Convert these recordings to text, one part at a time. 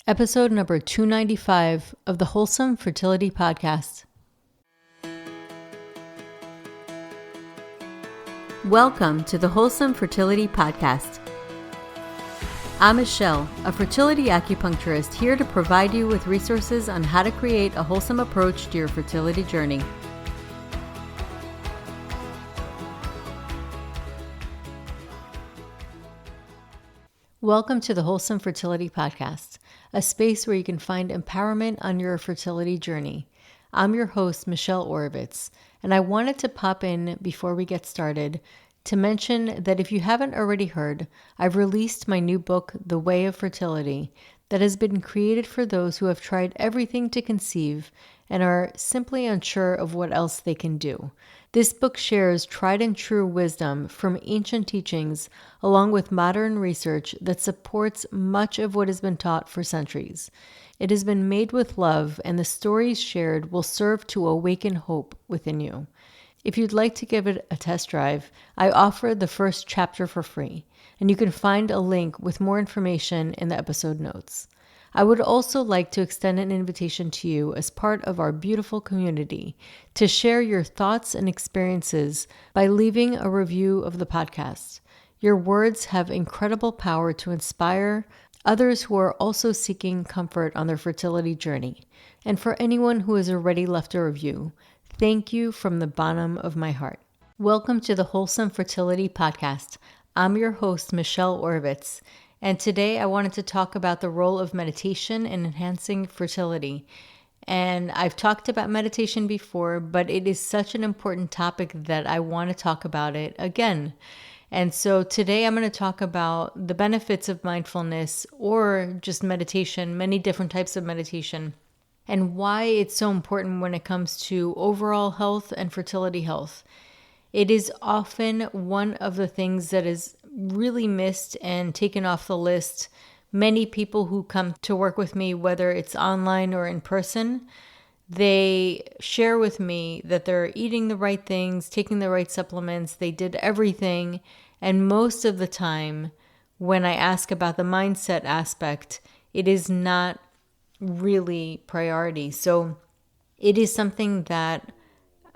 Episode number 295 of the Wholesome Fertility Podcast. Welcome to the Wholesome Fertility Podcast. I'm Michelle, a fertility acupuncturist here to provide you with resources on how to create a wholesome approach to your fertility journey. Welcome to the Wholesome Fertility Podcast, a space where you can find empowerment on your fertility journey. I'm your host, Michelle Orovitz, and I wanted to pop in before we get started to mention that if you haven't already heard, I've released my new book, The Way of Fertility, that has been created for those who have tried everything to conceive and are simply unsure of what else they can do. This book shares tried and true wisdom from ancient teachings along with modern research that supports much of what has been taught for centuries. It has been made with love, and the stories shared will serve to awaken hope within you. If you'd like to give it a test drive, I offer the first chapter for free, and you can find a link with more information in the episode notes. I would also like to extend an invitation to you as part of our beautiful community to share your thoughts and experiences by leaving a review of the podcast. Your words have incredible power to inspire others who are also seeking comfort on their fertility journey. And for anyone who has already left a review, thank you from the bottom of my heart. Welcome to the Wholesome Fertility Podcast. I'm your host, Michelle Orovitz. And today I wanted to talk about the role of meditation in enhancing fertility. And I've talked about meditation before, but it is such an important topic that I want to talk about it again. And so today I'm going to talk about the benefits of mindfulness or just meditation, many different types of meditation, and why it's so important when it comes to overall health and fertility health. It is often one of the things that is really missed and taken off the list. Many people who come to work with me, whether it's online or in person, they share with me that they're eating the right things, taking the right supplements, they did everything. And most of the time, when I ask about the mindset aspect, it is not really priority. So it is something that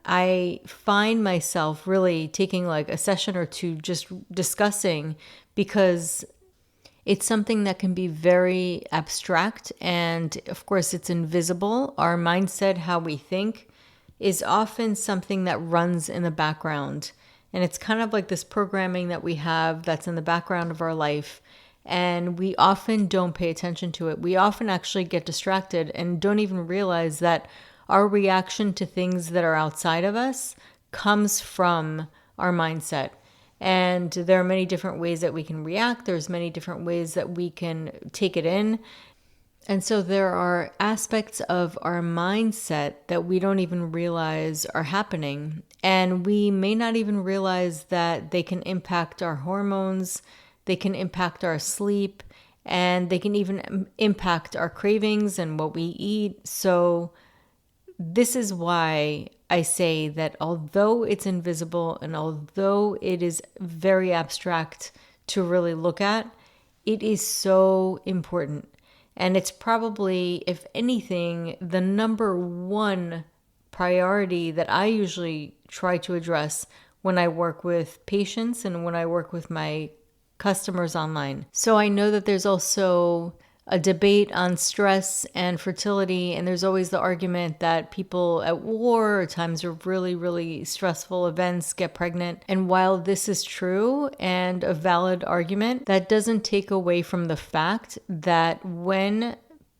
I find myself really taking like a session or two just discussing, because it's something that can be very abstract and of course it's invisible. Our mindset, how we think, is often something that runs in the background, and it's kind of like this programming that we have that's in the background of our life, and we often don't pay attention to it. We often actually get distracted and don't even realize that our reaction to things that are outside of us comes from our mindset. And there are many different ways that we can react. There's many different ways that we can take it in. And so there are aspects of our mindset that we don't even realize are happening. And we may not even realize that they can impact our hormones, they can impact our sleep, and they can even impact our cravings and what we eat. So this is why I say that although it's invisible and although it is very abstract to really look at, it is so important. And it's probably, if anything, the number one priority that I usually try to address when I work with patients and when I work with my customers online. So I know that there's also a debate on stress and fertility, and there's always the argument that people at war or times of really, really stressful events get pregnant. And while this is true and a valid argument, that doesn't take away from the fact that when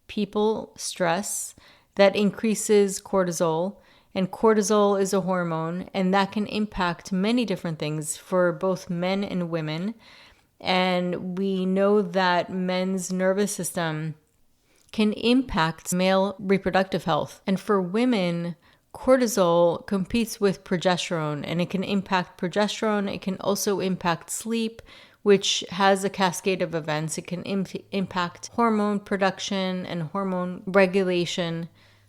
people stress, that increases cortisol, and cortisol is a hormone, and that can impact many different things for both men and women. And we know that men's nervous system can impact male reproductive health. And for women, cortisol competes with progesterone, and it can impact progesterone. It can also impact sleep, which has a cascade of events. It can impact hormone production and hormone regulation.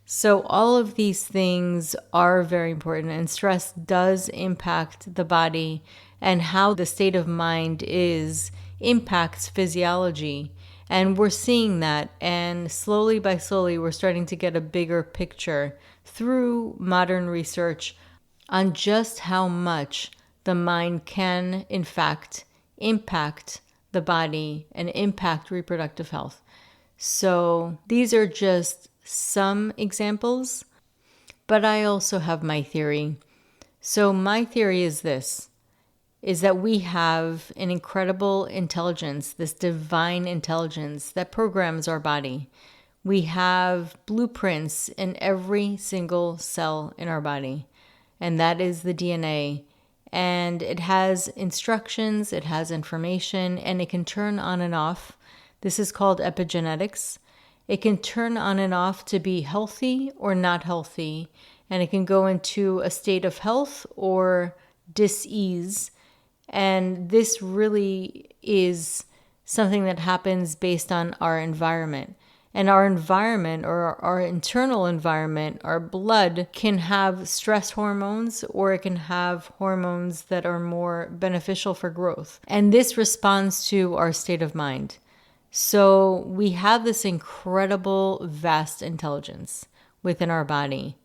So all of these things are very important, and stress does impact the body, and how the state of mind is impacts physiology. And we're seeing that, and slowly by slowly, we're starting to get a bigger picture through modern research on just how much the mind can, in fact, impact the body and impact reproductive health. So these are just some examples, but I also have my theory. So my theory is this, is that we have an incredible intelligence, this divine intelligence that programs our body. We have blueprints in every single cell in our body, and that is the DNA. And it has instructions, it has information, and it can turn on and off. This is called epigenetics. It can turn on and off to be healthy or not healthy, and it can go into a state of health or dis-ease. And this really is something that happens based on our environment. And our environment, or our internal environment, our blood, can have stress hormones, or it can have hormones that are more beneficial for growth. And this responds to our state of mind. So we have this incredible, vast intelligence within our body.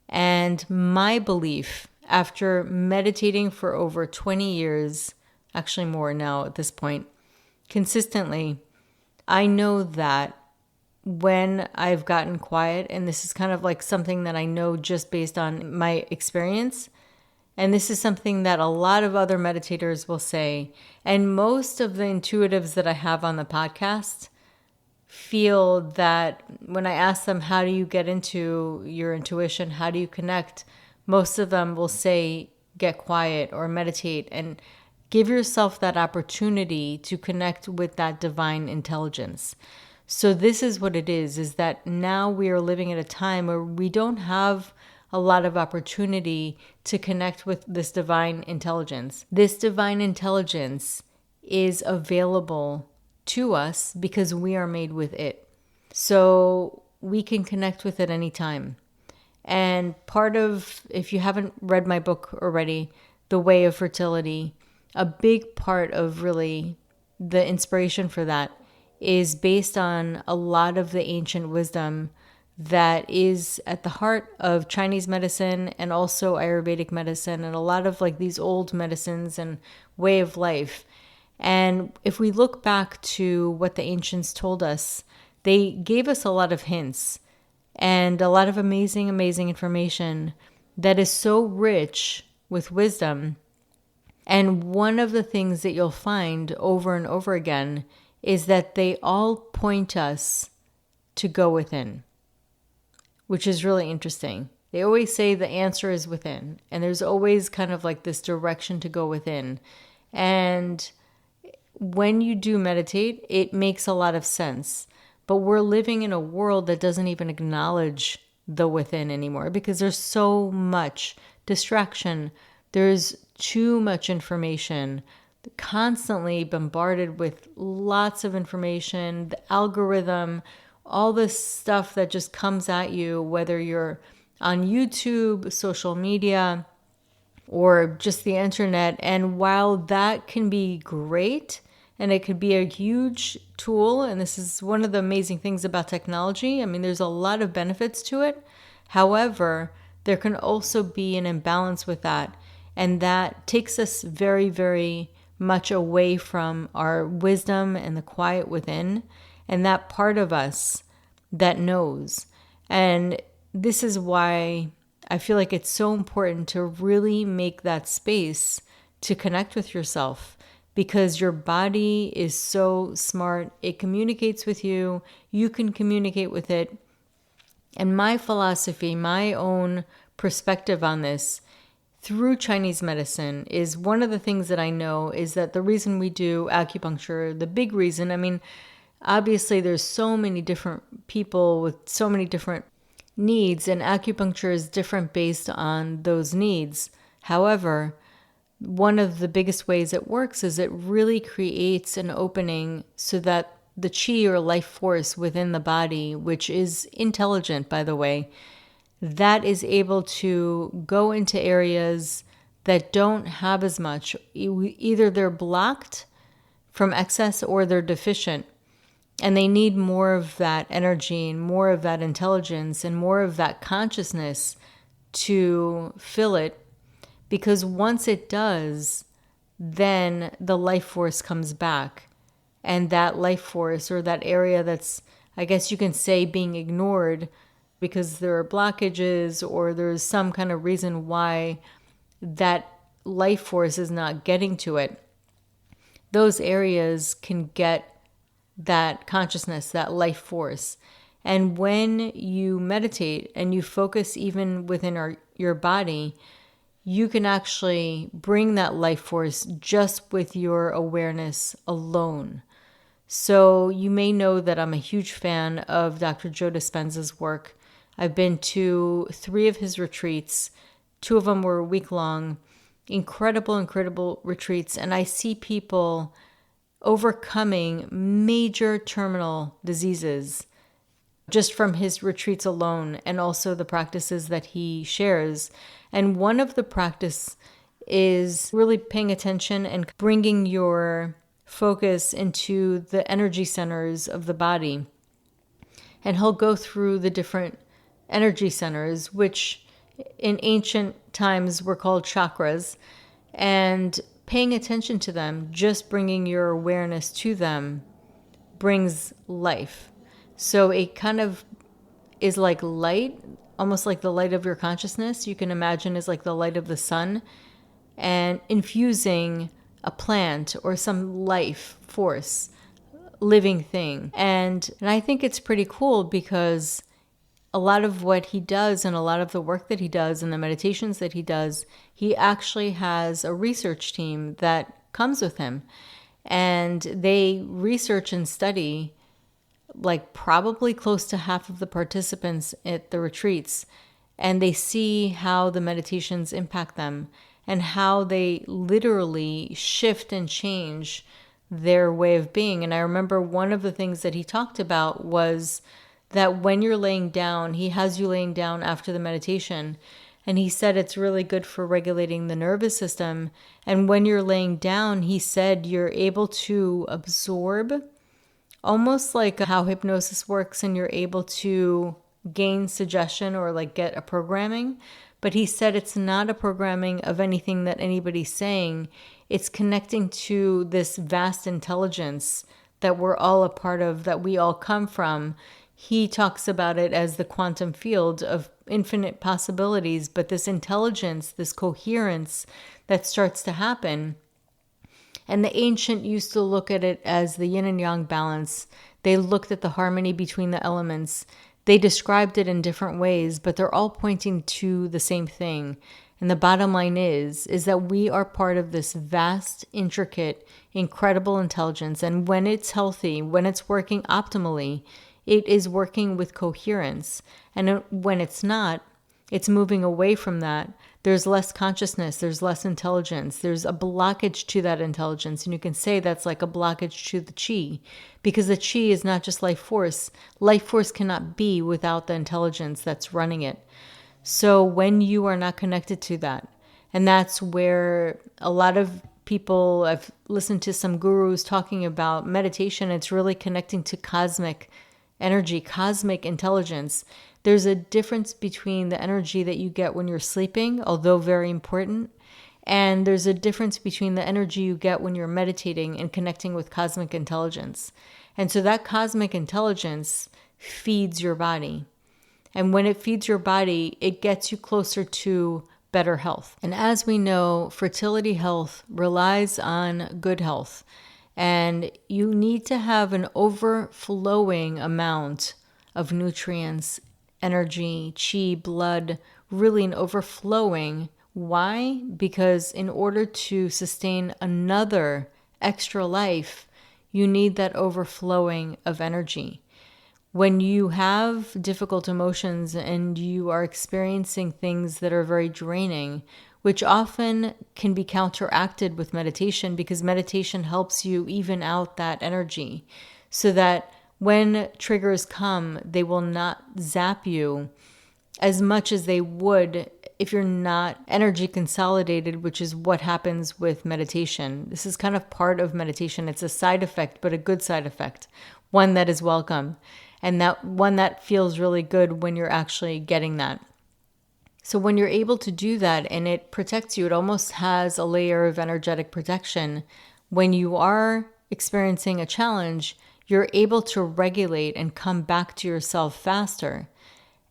And my belief, after meditating for over 20 years, actually more now at this point, consistently, I know that when I've gotten quiet, and this is kind of like something that I know just based on my experience, and this is something that a lot of other meditators will say, and most of the intuitives that I have on the podcast feel that when I ask them, how do you get into your intuition? How do you connect? Most of them will say, get quiet or meditate and give yourself that opportunity to connect with that divine intelligence. So this is what it is that now we are living at a time where we don't have a lot of opportunity to connect with this divine intelligence. This divine intelligence is available to us because we are made with it. So we can connect with it anytime. And part of, if you haven't read my book already, The Way of Fertility, a big part of really the inspiration for that is based on a lot of the ancient wisdom that is at the heart of Chinese medicine and also Ayurvedic medicine and a lot of like these old medicines and way of life. And if we look back to what the ancients told us, they gave us a lot of hints and a lot of amazing, amazing information that is so rich with wisdom. And one of the things that you'll find over and over again is that they all point us to go within, which is really interesting. They always say the answer is within, and there's always kind of like this direction to go within. And when you do meditate, it makes a lot of sense. But we're living in a world that doesn't even acknowledge the within anymore because there's so much distraction. There's too much information, constantly bombarded with lots of information, the algorithm, all this stuff that just comes at you, whether you're on YouTube, social media, or just the internet. And while that can be great, and it could be a huge tool, and this is one of the amazing things about technology, I mean, there's a lot of benefits to it. However, there can also be an imbalance with that, and that takes us very, very much away from our wisdom and the quiet within, and that part of us that knows. And this is why I feel like it's so important to really make that space to connect with yourself, because your body is so smart. It communicates with you. You can communicate with it. And my philosophy, my own perspective on this through Chinese medicine is one of the things that I know is that the reason we do acupuncture, the big reason, I mean, obviously there's so many different people with so many different needs, and acupuncture is different based on those needs. However, one of the biggest ways it works is it really creates an opening so that the chi or life force within the body, which is intelligent, by the way, that is able to go into areas that don't have as much. Either they're blocked from excess or they're deficient. And they need more of that energy and more of that intelligence and more of that consciousness to fill it. Because once it does, then the life force comes back. And that life force, or that area that's, I guess you can say, being ignored because there are blockages or there's some kind of reason why that life force is not getting to it, those areas can get that consciousness, that life force. And when you meditate and you focus even within your body, you can actually bring that life force just with your awareness alone. So you may know that I'm a huge fan of Dr. Joe Dispenza's work. I've been to 3 of his retreats. 2 of them were a week long. Incredible retreats. And I see people overcoming major terminal diseases just from his retreats alone, and also the practices that he shares. And one of the practice is really paying attention and bringing your focus into the energy centers of the body. And he'll go through the different energy centers, which in ancient times were called chakras, and paying attention to them, just bringing your awareness to them, brings life. So it kind of is like light, almost like the light of your consciousness. You can imagine is like the light of the sun, and infusing a plant or some life force, living thing. And I think it's pretty cool because a lot of what he does and a lot of the work that he does and the meditations that he does, he actually has a research team that comes with him. And they research and study like probably close to half of the participants at the retreats. And they see how the meditations impact them and how they literally shift and change their way of being. And I remember one of the things that he talked about was that when you're laying down, he has you laying down after the meditation. And he said it's really good for regulating the nervous system. And when you're laying down, he said you're able to absorb, almost like how hypnosis works, and you're able to gain suggestion or like get a programming. But he said it's not a programming of anything that anybody's saying. It's connecting to this vast intelligence that we're all a part of, that we all come from. He talks about it as the quantum field of infinite possibilities, but this intelligence, this coherence that starts to happen. And the ancient used to look at it as the yin and yang balance. They looked at the harmony between the elements. They described it in different ways, but they're all pointing to the same thing. And the bottom line is that we are part of this vast, intricate, incredible intelligence. And when it's healthy, when it's working optimally, it is working with coherence. And when it's not, it's moving away from that. There's less consciousness, there's less intelligence, there's a blockage to that intelligence. And you can say that's like a blockage to the chi, because the chi is not just life force. Life force cannot be without the intelligence that's running it. So when you are not connected to that, and that's where a lot of people, I've listened to some gurus talking about meditation, it's really connecting to cosmic energy, cosmic intelligence. There's a difference between the energy that you get when you're sleeping, although very important, and there's a difference between the energy you get when you're meditating and connecting with cosmic intelligence. And so that cosmic intelligence feeds your body. And when it feeds your body, it gets you closer to better health. And as we know, fertility health relies on good health. And you need to have an overflowing amount of nutrients, energy, chi, blood, really an overflowing. Why? Because in order to sustain another extra life, you need that overflowing of energy. When you have difficult emotions and you are experiencing things that are very draining, which often can be counteracted with meditation, because meditation helps you even out that energy so that when triggers come, they will not zap you as much as they would if you're not energy consolidated, which is what happens with meditation. This is kind of part of meditation. It's a side effect, but a good side effect. one that is welcome, and that one that feels really good when you're actually getting that. So when you're able to do that and it protects you, it almost has a layer of energetic protection. When you are experiencing a challenge, you're able to regulate and come back to yourself faster.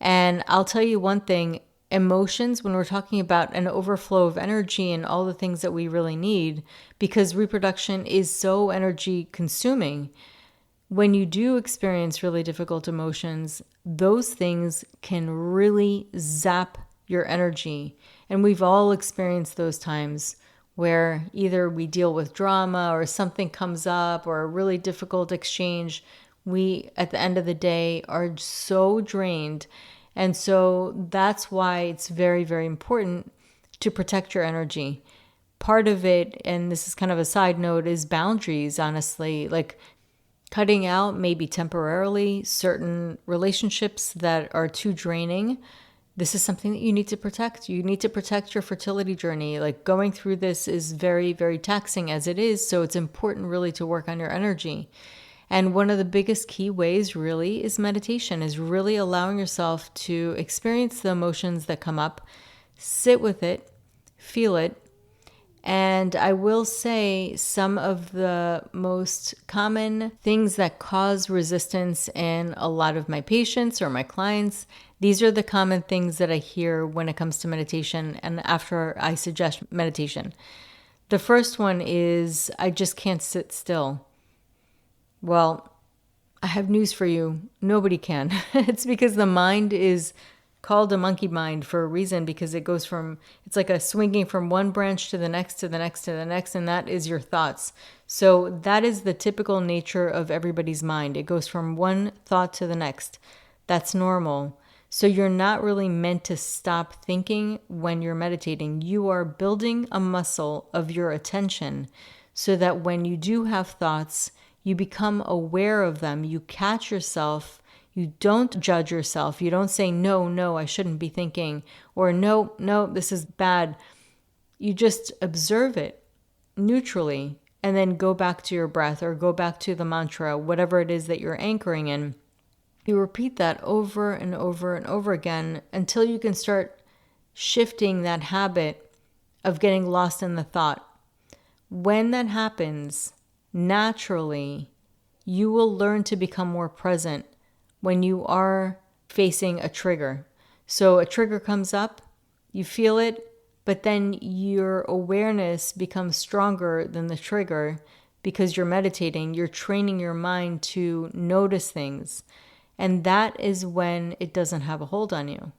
And I'll tell you one thing, emotions, when we're talking about an overflow of energy and all the things that we really need, because reproduction is so energy consuming, when you do experience really difficult emotions, those things can really zap your energy. And we've all experienced those times where either we deal with drama or something comes up or a really difficult exchange. We, at the end of the day, are so drained. And so that's why it's very, very important to protect your energy. Part of it, and this is kind of a side note, is boundaries, honestly. Like cutting out maybe temporarily certain relationships that are too draining. This is something that you need to protect. You need to protect your fertility journey. Like going through this is very, very taxing as it is. So it's important really to work on your energy. And one of the biggest key ways really is meditation, is really allowing yourself to experience the emotions that come up, sit with it, feel it. And I will say some of the most common things that cause resistance in a lot of my patients or my clients, these are the common things that I hear when it comes to meditation and after I suggest meditation. The first one is, I just can't sit still. Well, I have news for you. Nobody can. It's because the mind is called a monkey mind for a reason, because it's like a swinging from one branch to the next, to the next, to the next, and that is your thoughts. So that is the typical nature of everybody's mind. It goes from one thought to the next. That's normal. So you're not really meant to stop thinking when you're meditating. You are building a muscle of your attention so that when you do have thoughts, you become aware of them, you catch yourself. You don't judge yourself. You don't say, no, I shouldn't be thinking, or no, this is bad. You just observe it neutrally and then go back to your breath or go back to the mantra, whatever it is that you're anchoring in. You repeat that over and over and over again until you can start shifting that habit of getting lost in the thought. When that happens, naturally, you will learn to become more present when you are facing a trigger. So a trigger comes up, you feel it, but then your awareness becomes stronger than the trigger because you're meditating, you're training your mind to notice things. And that is when it doesn't have a hold on you.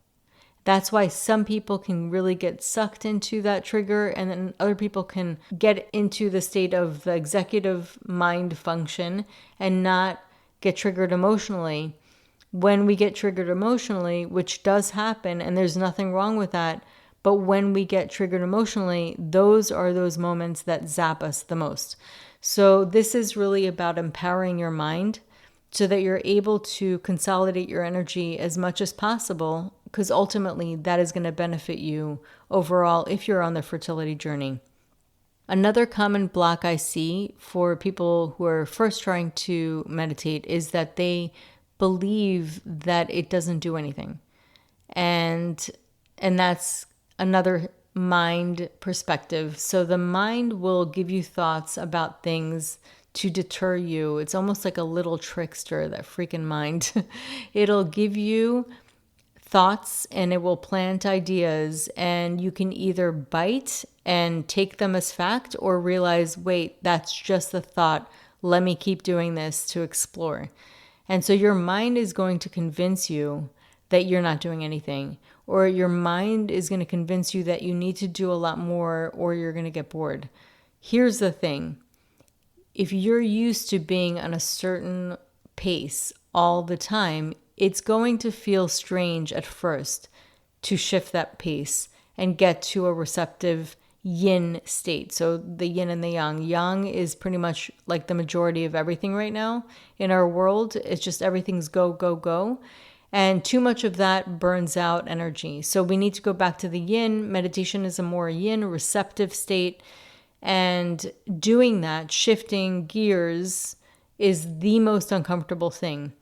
That's why some people can really get sucked into that trigger, and then other people can get into the state of the executive mind function and not get triggered emotionally. When we get triggered emotionally, which does happen, and there's nothing wrong with that, but when we get triggered emotionally, those are those moments that zap us the most. So this is really about empowering your mind so that you're able to consolidate your energy as much as possible, because ultimately that is going to benefit you overall if you're on the fertility journey. Another common block I see for people who are first trying to meditate is that they believe that it doesn't do anything. And that's another mind perspective. So the mind will give you thoughts about things to deter you. It's almost like a little trickster, that freaking mind. It'll give you thoughts and it will plant ideas, and you can either bite and take them as fact or realize, wait, that's just a thought. Let me keep doing this to explore. And so your mind is going to convince you that you're not doing anything, or your mind is going to convince you that you need to do a lot more, or you're going to get bored. Here's the thing. If you're used to being on a certain pace all the time, it's going to feel strange at first to shift that pace and get to a receptive yin state. So the yin and the yang. Yang is pretty much like the majority of everything right now in our world. It's just everything's go, go, go. And too much of that burns out energy. So we need to go back to the yin. Meditation is a more yin receptive state. And doing that, shifting gears, is the most uncomfortable thing.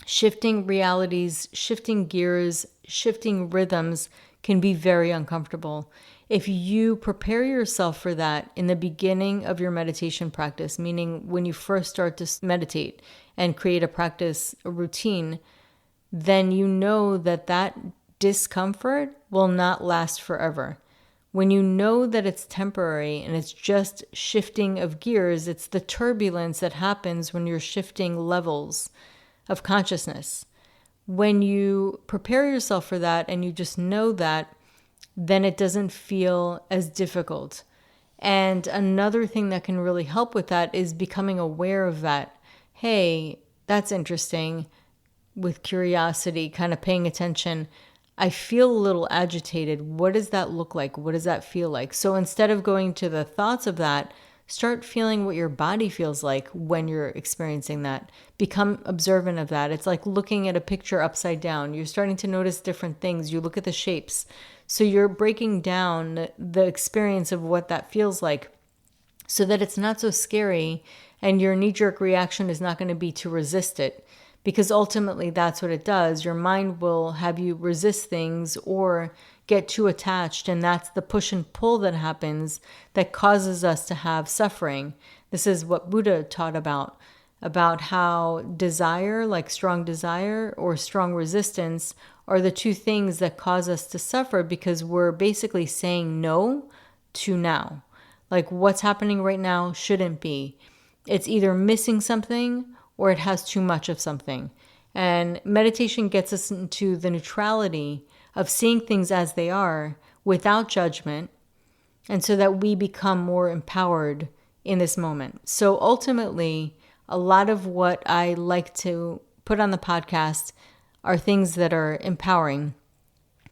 Shifting realities, shifting gears, shifting rhythms can be very uncomfortable. If you prepare yourself for that in the beginning of your meditation practice, meaning when you first start to meditate and create a practice, a routine, then you know that that discomfort will not last forever. When you know that it's temporary and it's just shifting of gears, it's the turbulence that happens when you're shifting levels of consciousness. When you prepare yourself for that and you just know that, then it doesn't feel as difficult. And another thing that can really help with that is becoming aware of that. Hey, that's interesting. With curiosity, kind of paying attention. I feel a little agitated. What does that look like? What does that feel like? So instead of going to the thoughts of that, start feeling what your body feels like when you're experiencing that. Become observant of that. It's like looking at a picture upside down. You're starting to notice different things. You look at the shapes. So you're breaking down the experience of what that feels like so that it's not so scary and your knee-jerk reaction is not going to be to resist it. Because ultimately that's what it does. Your mind will have you resist things or get too attached. And that's the push and pull that happens that causes us to have suffering. This is what Buddha taught about how desire, like strong desire or strong resistance, are the two things that cause us to suffer because we're basically saying no to now. Like what's happening right now shouldn't be. It's either missing something or it has too much of something. And meditation gets us into the neutrality of seeing things as they are without judgment, and so that we become more empowered in this moment. So ultimately, a lot of what I like to put on the podcast are things that are empowering.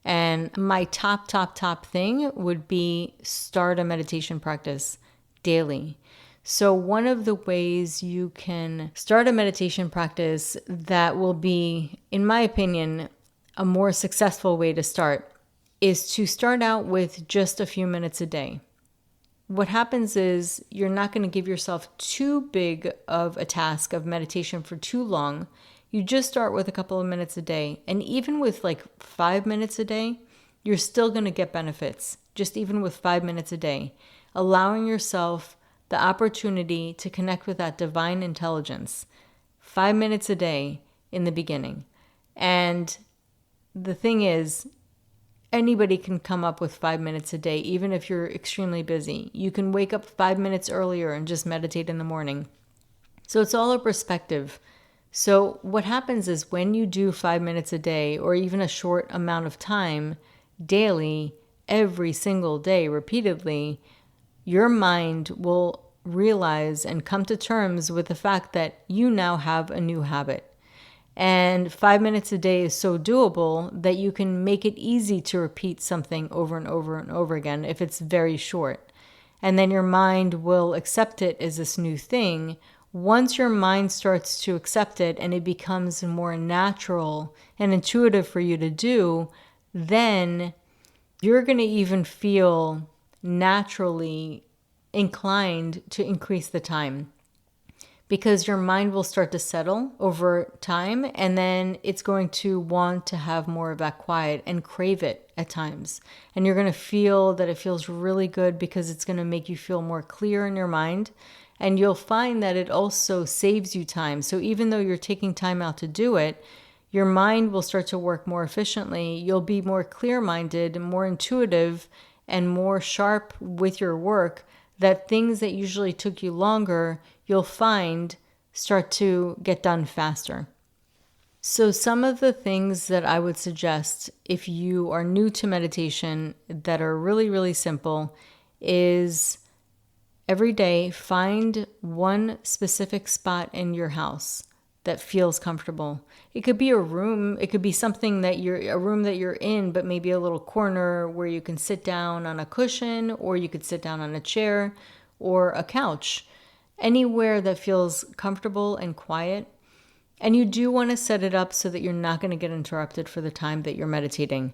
And my top thing would be start a meditation practice daily. So one of the ways you can start a meditation practice that will be, in my opinion, a more successful way to start is to start out with just a few minutes a day. What happens is you're not going to give yourself too big of a task of meditation for too long. You just start with a couple of minutes a day. And even with like 5 minutes a day, you're still going to get benefits, just even with 5 minutes a day. Allowing yourself the opportunity to connect with that divine intelligence, 5 minutes a day in the beginning. And the thing is, anybody can come up with 5 minutes a day, even if you're extremely busy. You can wake up 5 minutes earlier and just meditate in the morning. So it's all a perspective. So what happens is when you do 5 minutes a day, or even a short amount of time daily, every single day, repeatedly, your mind will realize and come to terms with the fact that you now have a new habit. And 5 minutes a day is so doable that you can make it easy to repeat something over and over and over again if it's very short. And then your mind will accept it as this new thing. Once your mind starts to accept it and it becomes more natural and intuitive for you to do, then you're going to even feel naturally inclined to increase the time, because your mind will start to settle over time, and then it's going to want to have more of that quiet and crave it at times. And you're going to feel that it feels really good because it's going to make you feel more clear in your mind. And you'll find that it also saves you time. So even though you're taking time out to do it, your mind will start to work more efficiently. You'll be more clear-minded, more intuitive, and more sharp with your work, that things that usually took you longer, you'll find start to get done faster. So some of the things that I would suggest if you are new to meditation that are really, really simple is every day find one specific spot in your house that feels comfortable. It could be a room, it could be something that a room that you're in, but maybe a little corner where you can sit down on a cushion, or you could sit down on a chair or a couch. Anywhere that feels comfortable and quiet. And you do want to set it up so that you're not going to get interrupted for the time that you're meditating.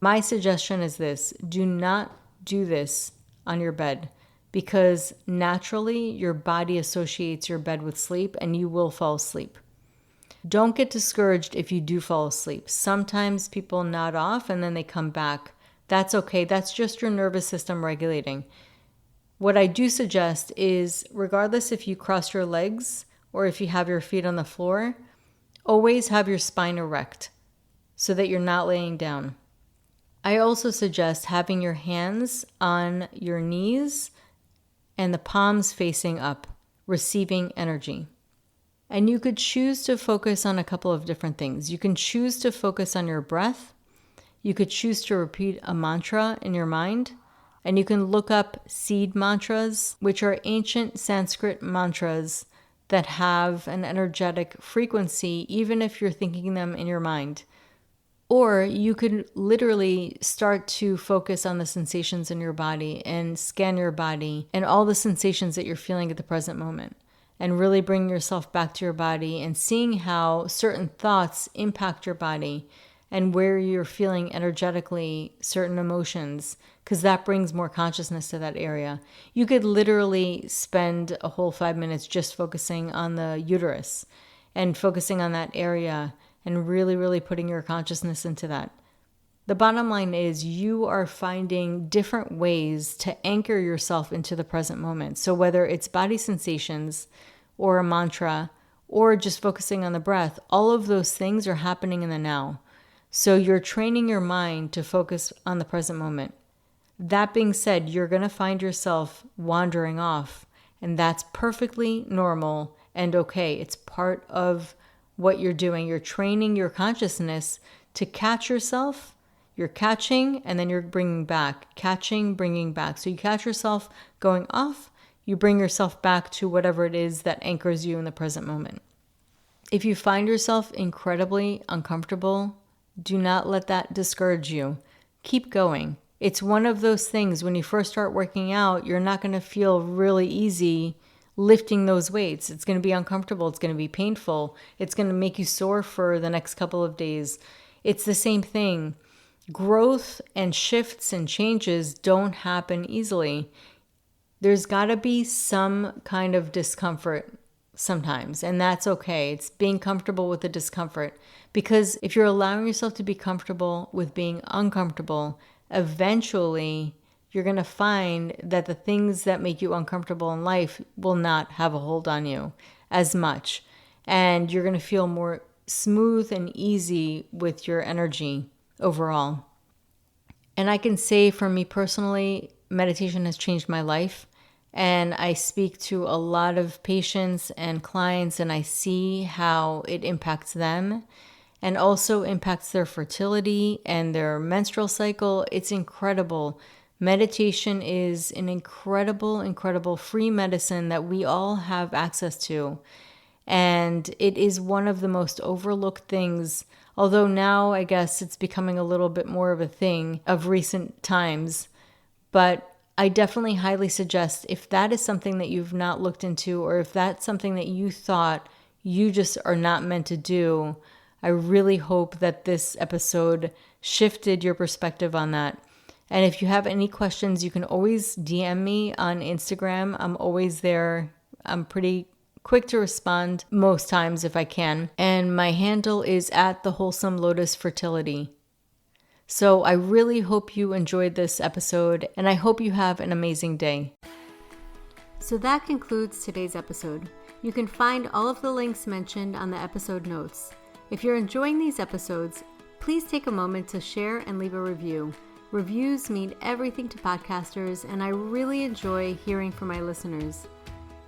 My suggestion is this: do not do this on your bed, because naturally your body associates your bed with sleep and you will fall asleep. Don't get discouraged if you do fall asleep. Sometimes people nod off and then they come back. That's okay. That's just your nervous system regulating. What I do suggest is, regardless if you cross your legs or if you have your feet on the floor, always have your spine erect so that you're not laying down. I also suggest having your hands on your knees and the palms facing up, receiving energy. And you could choose to focus on a couple of different things. You can choose to focus on your breath. You could choose to repeat a mantra in your mind. And you can look up seed mantras, which are ancient Sanskrit mantras that have an energetic frequency, even if you're thinking them in your mind. Or you could literally start to focus on the sensations in your body and scan your body and all the sensations that you're feeling at the present moment, and really bring yourself back to your body and seeing how certain thoughts impact your body and where you're feeling energetically certain emotions, because that brings more consciousness to that area. You could literally spend a whole 5 minutes just focusing on the uterus and focusing on that area and really, really putting your consciousness into that. The bottom line is you are finding different ways to anchor yourself into the present moment. So whether it's body sensations or a mantra or just focusing on the breath, all of those things are happening in the now. So you're training your mind to focus on the present moment. That being said, you're going to find yourself wandering off, and that's perfectly normal and okay. It's part of what you're doing. You're training your consciousness to catch yourself. You're catching, and then you're bringing back. Catching, bringing back. So you catch yourself going off, you bring yourself back to whatever it is that anchors you in the present moment. If you find yourself incredibly uncomfortable, do not let that discourage you. Keep going. It's one of those things when you first start working out, you're not going to feel really easy lifting those weights. It's going to be uncomfortable. It's going to be painful. It's going to make you sore for the next couple of days. It's the same thing. Growth and shifts and changes don't happen easily. There's got to be some kind of discomfort sometimes, and that's okay. It's being comfortable with the discomfort, because if you're allowing yourself to be comfortable with being uncomfortable, eventually you're going to find that the things that make you uncomfortable in life will not have a hold on you as much, and you're going to feel more smooth and easy with your energy overall. And I can say for me personally, meditation has changed my life. And I speak to a lot of patients and clients, and I see how it impacts them and also impacts their fertility and their menstrual cycle. It's incredible. Meditation is an incredible, incredible free medicine that we all have access to. And it is one of the most overlooked things, although now I guess it's becoming a little bit more of a thing of recent times. But I definitely highly suggest, if that is something that you've not looked into, or if that's something that you thought you just are not meant to do, I really hope that this episode shifted your perspective on that. And if you have any questions, you can always DM me on Instagram. I'm always there. I'm pretty quick to respond most times if I can. And my handle is @thewholesomelotusfertility. So I really hope you enjoyed this episode, and I hope you have an amazing day. So that concludes today's episode. You can find all of the links mentioned on the episode notes. If you're enjoying these episodes, please take a moment to share and leave a review. Reviews mean everything to podcasters, and I really enjoy hearing from my listeners.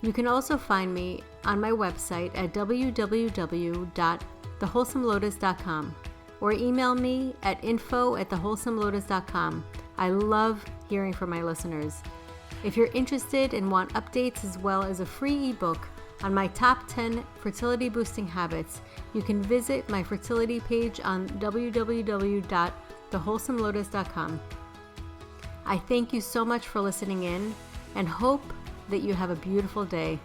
You can also find me on my website at www.thewholesomelotus.com. or email me at info@thewholesomelotus.com. I love hearing from my listeners. If you're interested and want updates as well as a free ebook on my top 10 fertility boosting habits, you can visit my fertility page on www.thewholesomelotus.com. I thank you so much for listening in and hope that you have a beautiful day.